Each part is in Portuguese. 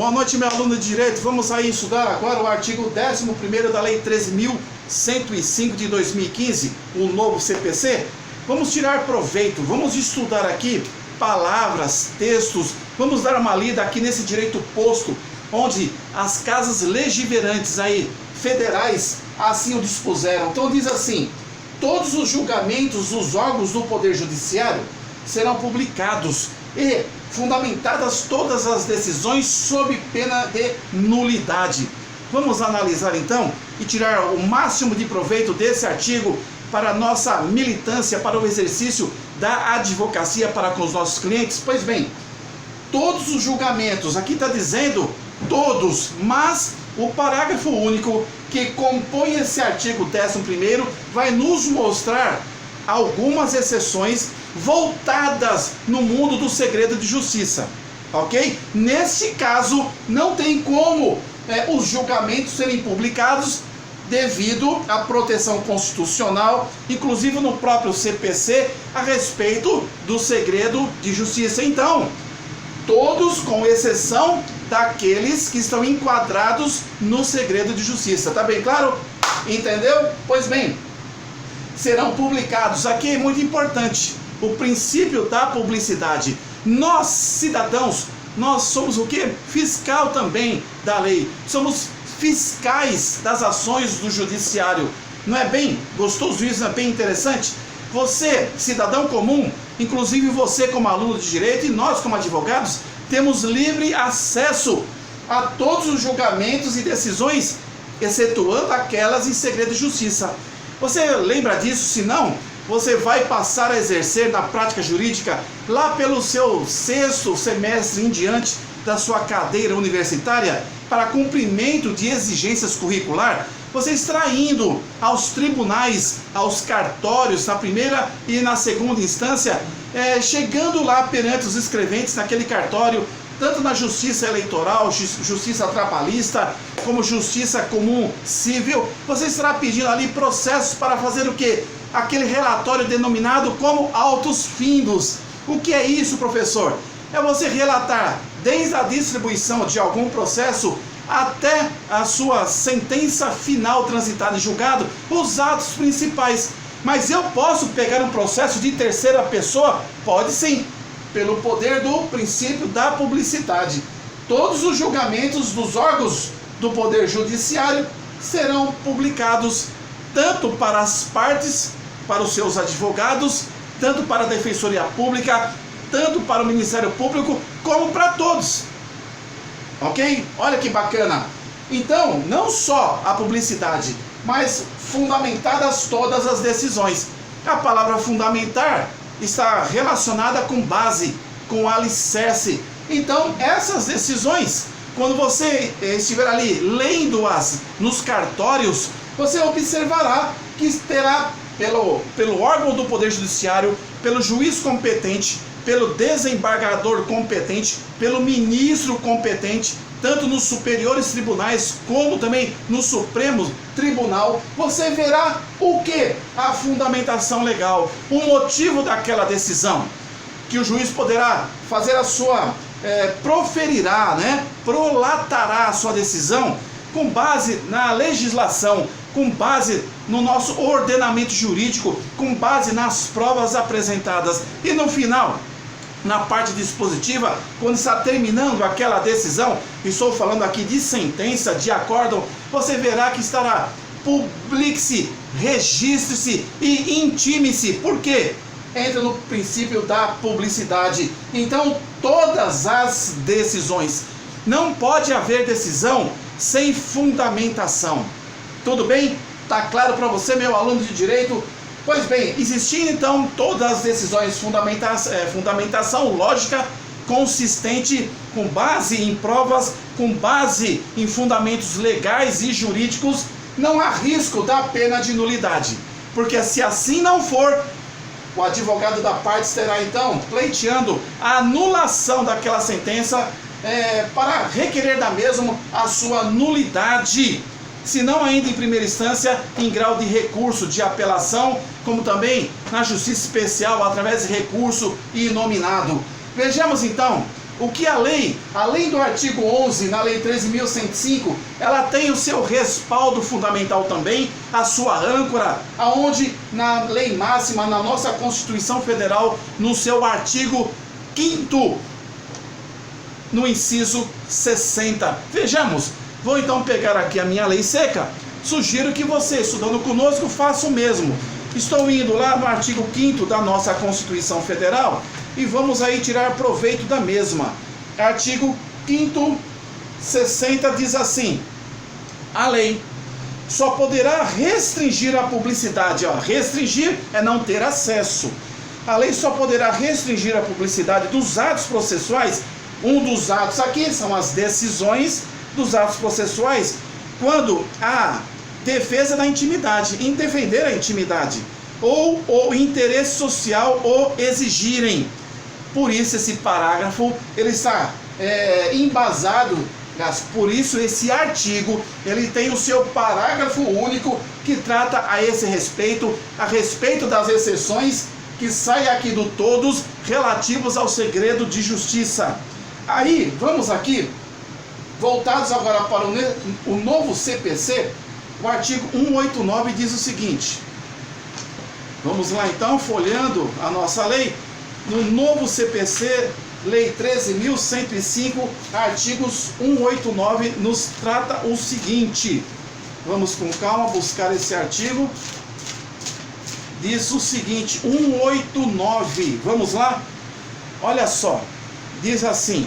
Boa noite, meu aluno de Direito. Vamos aí estudar agora o artigo 11º da Lei 13.105 de 2015, o novo CPC. Vamos tirar proveito, vamos estudar aqui palavras, textos, vamos dar uma lida aqui nesse direito posto, onde as casas legiverantes aí, federais, assim o dispuseram. Então diz assim: todos os julgamentos dos órgãos do Poder Judiciário serão publicados e fundamentadas todas as decisões sob pena de nulidade. Vamos analisar então e tirar o máximo de proveito desse artigo para a nossa militância, para o exercício da advocacia para com os nossos clientes. Pois bem, todos os julgamentos, aqui está dizendo todos, mas o parágrafo único que compõe esse artigo 11º vai nos mostrar algumas exceções voltadas no mundo do segredo de justiça, ok? Neste caso, não tem como os julgamentos serem publicados devido à proteção constitucional, inclusive no próprio CPC, a respeito do segredo de justiça. Então, todos com exceção daqueles que estão enquadrados no segredo de justiça. Tá bem claro? Entendeu? Pois bem, serão publicados. Aqui é muito importante o princípio da publicidade. Nós, cidadãos, nós somos o quê? Fiscal também da lei. Somos fiscais das ações do judiciário. Não é bem gostoso isso? Não é bem interessante? Você, cidadão comum, inclusive você como aluno de direito e nós como advogados, temos livre acesso a todos os julgamentos e decisões, excetuando aquelas em segredo de justiça. Você lembra disso? Se não, você vai passar a exercer na prática jurídica lá pelo seu 6º semestre em diante da sua cadeira universitária para cumprimento de exigências curricular. Você está indo aos tribunais, aos cartórios, na primeira e na segunda instância, chegando lá perante os escreventes naquele cartório, tanto na justiça eleitoral, justiça trabalhista, como justiça comum civil. Você estará pedindo ali processos para fazer o quê? Aquele relatório denominado como autos findos. O que é isso, professor? É você relatar desde a distribuição de algum processo até a sua sentença final transitada em julgado, os atos principais. Mas eu posso pegar um processo de terceira pessoa? Pode sim, pelo poder do princípio da publicidade. Todos os julgamentos dos órgãos do Poder Judiciário serão publicados tanto para as partes, para os seus advogados, tanto para a Defensoria Pública, tanto para o Ministério Público, como para todos. Ok? Olha que bacana. Então, não só a publicidade, mas fundamentadas todas as decisões. A palavra fundamentar está relacionada com base, com alicerce. Então, essas decisões, quando você estiver ali lendo-as nos cartórios, você observará que terá pelo órgão do Poder Judiciário, pelo juiz competente, pelo desembargador competente, pelo ministro competente, tanto nos superiores tribunais como também no Supremo Tribunal, você verá o que? A fundamentação legal, o motivo daquela decisão, que o juiz poderá fazer a sua, proferirá, prolatará a sua decisão com base na legislação, com base no nosso ordenamento jurídico, com base nas provas apresentadas. E no final, na parte dispositiva, quando está terminando aquela decisão, estou falando aqui de sentença, de acórdão, você verá que estará publique-se, registre-se e intime-se. Por quê? Entra no princípio da publicidade. Então, todas as decisões, não pode haver decisão sem fundamentação. Tudo bem? Tá claro para você, meu aluno de direito? Pois bem, existindo então todas as decisões, fundamentação lógica consistente, com base em provas, com base em fundamentos legais e jurídicos, não há risco da pena de nulidade. Porque se assim não for, o advogado da parte terá então pleiteando a anulação daquela sentença para requerer da mesma a sua nulidade, se não ainda em primeira instância, em grau de recurso, de apelação, como também na justiça especial, através de recurso inominado. Vejamos então O que a lei, além do artigo 11, na Lei 13.105, ela tem o seu respaldo fundamental também, a sua âncora, aonde na lei máxima, na nossa Constituição Federal, no seu artigo 5º, no inciso 60. Vejamos, vou então pegar aqui a minha lei seca. Sugiro que você, estudando conosco, faça o mesmo. Estou indo lá no artigo 5º da nossa Constituição Federal e vamos aí tirar proveito da mesma. Artigo 5º, 60 diz assim: a lei só poderá restringir a publicidade. Restringir é não ter acesso. A lei só poderá restringir a publicidade dos atos processuais. Um dos atos aqui são as decisões dos atos processuais, quando a defesa da intimidade, em defender a intimidade, ou o interesse social o exigirem. Por isso esse parágrafo ele está embasado, por isso esse artigo ele tem o seu parágrafo único que trata a esse respeito, a respeito das exceções que saem aqui do todos relativos ao segredo de justiça. Aí vamos aqui, voltados agora para o novo CPC, o artigo 189 diz o seguinte. Vamos lá então, folheando a nossa lei. No novo CPC, Lei 13.105, artigos 189, nos trata o seguinte. Vamos com calma buscar esse artigo. Diz o seguinte, 189, vamos lá? Olha só, diz assim: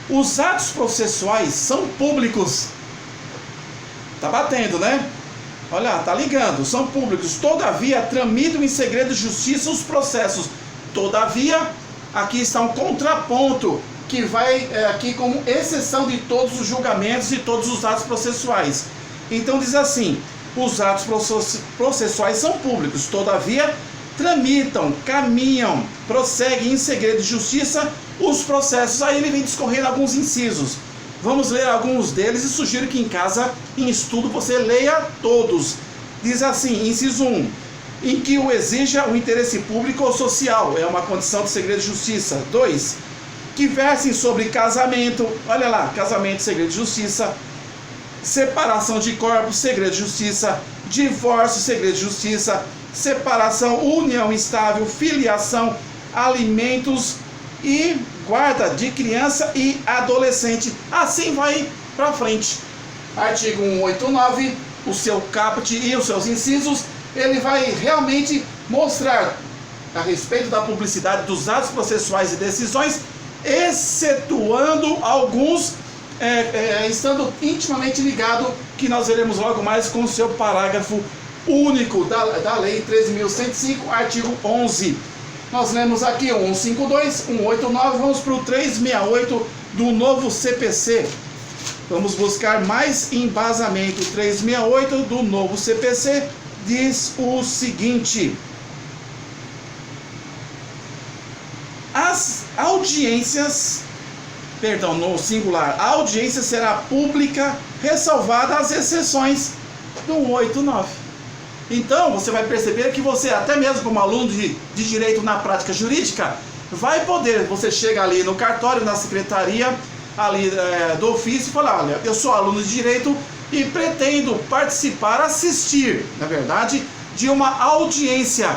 os atos processuais são públicos. Tá batendo, né? Olha, tá ligando, são públicos. Todavia, tramitam em segredo de justiça os processos. Todavia, aqui está um contraponto que vai aqui como exceção de todos os julgamentos e todos os atos processuais. Então diz assim: os atos processuais são públicos. Todavia, tramitam, caminham, prosseguem em segredo de justiça os processos. Aí ele vem discorrendo alguns incisos. Vamos ler alguns deles e sugiro que em casa, em estudo, você leia todos. Diz assim, inciso 1, em que o exija o interesse público ou social, é uma condição de segredo de justiça. 2, que versem sobre casamento, olha lá, casamento, segredo de justiça, separação de corpos, segredo de justiça, divórcio, segredo de justiça, separação, união estável, filiação, alimentos e guarda de criança e adolescente. Assim vai para frente. Artigo 189, o seu caput e os seus incisos, ele vai realmente mostrar a respeito da publicidade dos atos processuais e decisões, excetuando alguns estando intimamente ligado, que nós veremos logo mais com o seu parágrafo único da Lei 13.105, artigo 11. Nós lemos aqui o 152, 189, vamos para o 368 do novo CPC. Vamos buscar mais embasamento. 368 do novo CPC diz o seguinte: as audiências, perdão, no singular, a audiência será pública, ressalvada as exceções do 189. Então, você vai perceber que você, até mesmo como aluno de direito na prática jurídica, vai poder, você chega ali no cartório, na secretaria ali do ofício e fala: olha, eu sou aluno de direito e pretendo participar, assistir, na verdade, de uma audiência.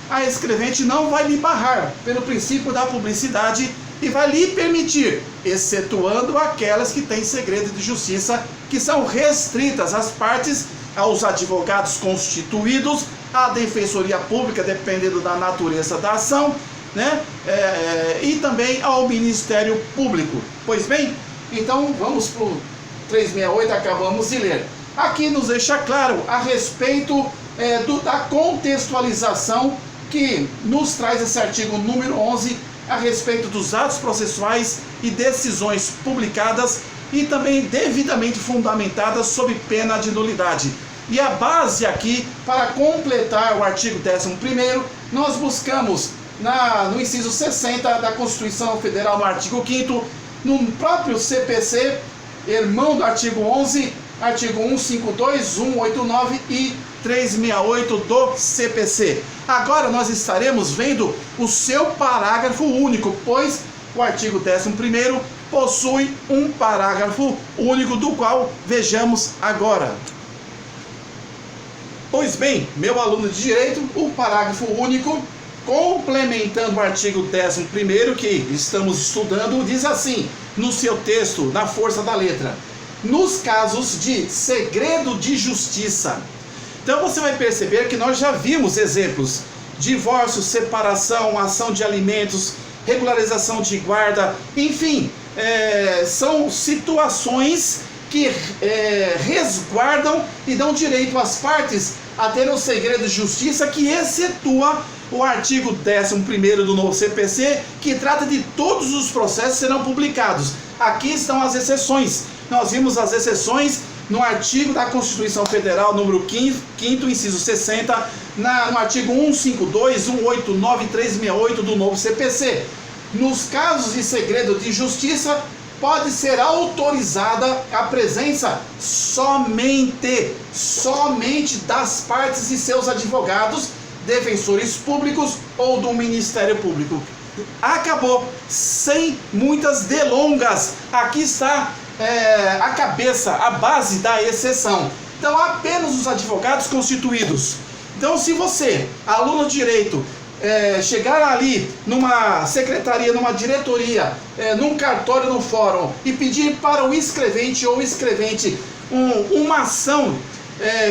A escrevente não vai lhe barrar pelo princípio da publicidade e vai lhe permitir, excetuando aquelas que têm segredo de justiça, que são restritas às partes, aos advogados constituídos, à defensoria pública, dependendo da natureza da ação, né? E também ao Ministério Público. Pois bem, então vamos para o 368, acabamos de ler. Aqui nos deixa claro a respeito da contextualização que nos traz esse artigo número 11, a respeito dos atos processuais e decisões publicadas e também devidamente fundamentadas sob pena de nulidade. E a base aqui, para completar o artigo 11º, nós buscamos no inciso 60 da Constituição Federal, no artigo 5º, no próprio CPC, irmão do artigo 11, artigo 152, 189 e 368 do CPC. Agora nós estaremos vendo o seu parágrafo único, pois o artigo 11º possui um parágrafo único, do qual vejamos agora. Pois bem, meu aluno de direito, o parágrafo único, complementando o artigo 11º que estamos estudando, diz assim, no seu texto, na força da letra: nos casos de segredo de justiça. Então você vai perceber que nós já vimos exemplos: divórcio, separação, ação de alimentos, regularização de guarda, enfim, são situações que resguardam e dão direito às partes a ter o segredo de justiça, que excetua o artigo 11º do novo CPC, que trata de todos os processos serão publicados. Aqui estão as exceções. Nós vimos as exceções no artigo da Constituição Federal, número 5º, inciso 60, no artigo 152, 189 e 368 do novo CPC. Nos casos de segredo de justiça, pode ser autorizada a presença somente das partes e seus advogados, defensores públicos ou do Ministério Público. Acabou, sem muitas delongas. Aqui está a cabeça, a base da exceção. Então, apenas os advogados constituídos. Então, se você, aluno de direito, chegar ali numa secretaria, numa diretoria, num cartório, no fórum, e pedir para o escrevente ou escrevente uma ação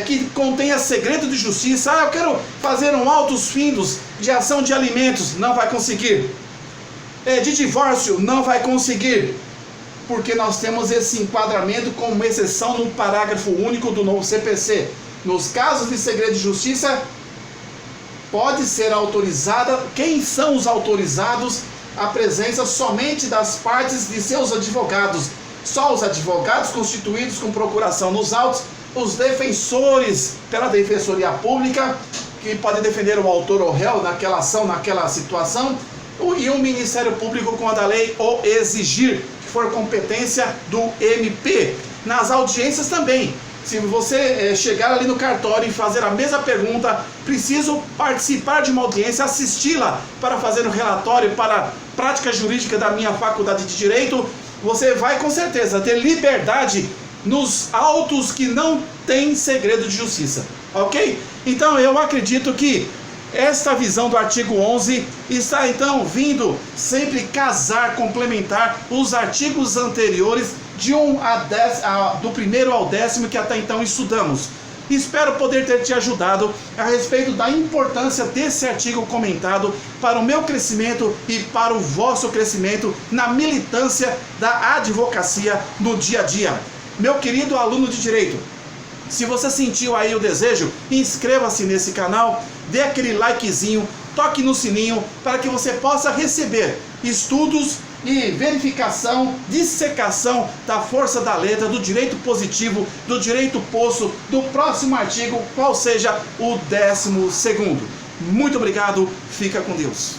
que contenha segredo de justiça, eu quero fazer um autos findos de ação de alimentos, não vai conseguir. De divórcio, não vai conseguir, porque nós temos esse enquadramento como exceção no parágrafo único do novo CPC. Nos casos de segredo de justiça, pode ser autorizada. Quem são os autorizados? A presença somente das partes de seus advogados. Só os advogados constituídos com procuração nos autos, os defensores pela Defensoria Pública, que pode defender o autor ou réu naquela ação, naquela situação, e o Ministério Público, quando a lei o exigir, que for competência do MP. Nas audiências também. Se você chegar ali no cartório e fazer a mesma pergunta, preciso participar de uma audiência, assisti-la para fazer um relatório para a prática jurídica da minha faculdade de Direito, você vai com certeza ter liberdade nos autos que não tem segredo de justiça, ok? Então eu acredito que esta visão do artigo 11 está então vindo sempre casar, complementar os artigos anteriores do 1º ao 10º que até então estudamos. Espero poder ter te ajudado a respeito da importância desse artigo comentado para o meu crescimento e para o vosso crescimento na militância da advocacia no dia a dia. Meu querido aluno de Direito, se você sentiu aí o desejo, inscreva-se nesse canal, dê aquele likezinho, toque no sininho para que você possa receber estudos e verificação, dissecação da força da letra, do direito positivo, do direito posto, do próximo artigo, qual seja o 12º. Muito obrigado, fica com Deus.